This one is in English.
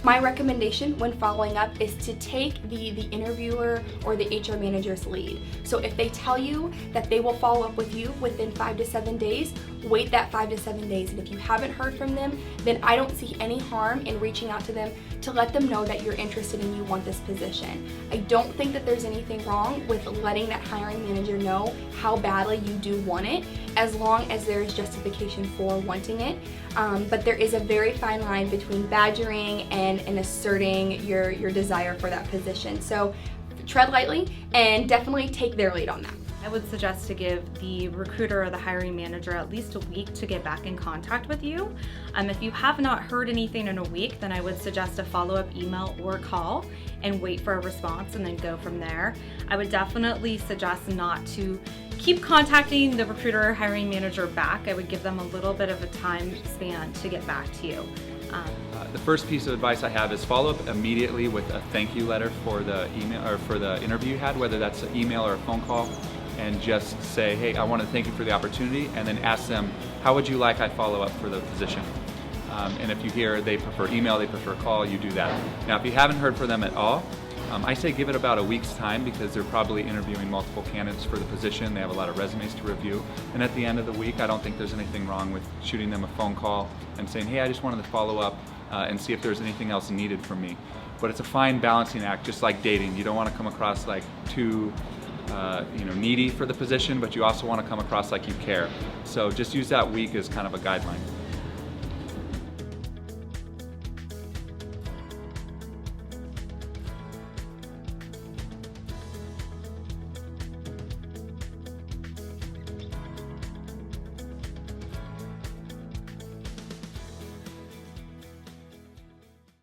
My recommendation when following up is to take the interviewer or the HR manager's lead. So if they tell you that they will follow up with you within 5 to 7 days, wait that 5 to 7 days. And if you haven't heard from them, then I don't see any harm in reaching out to them to let them know that you're interested and you want this position. I don't think that there's anything wrong with letting that hiring manager know how badly you do want it, as long as there is justification for wanting it. But there is a very fine line between badgering and asserting your desire for that position. So tread lightly and definitely take their lead on that. I would suggest to give the recruiter or the hiring manager at least a week to get back in contact with you. If you have not heard anything in a week, then I would suggest a follow-up email or call and wait for a response and then go from there. I would definitely suggest not to keep contacting the recruiter or hiring manager back. I would give them a little bit of a time span to get back to you. The first piece of advice I have is follow up immediately with a thank you letter for the email or for the interview you had, whether that's an email or a phone call, and just say, hey, I want to thank you for the opportunity, and then ask them, how would you like I follow up for the position? And if you hear they prefer email, they prefer call, you do that. Now, if you haven't heard from them at all, I say give it about a week's time, because they're probably interviewing multiple candidates for the position. They have a lot of resumes to review. And at the end of the week, I don't think there's anything wrong with shooting them a phone call and saying, hey, I just wanted to follow up and see if there's anything else needed from me. But it's a fine balancing act, just like dating. You don't want to come across like too needy for the position, but you also want to come across like you care. So just use that week as kind of a guideline.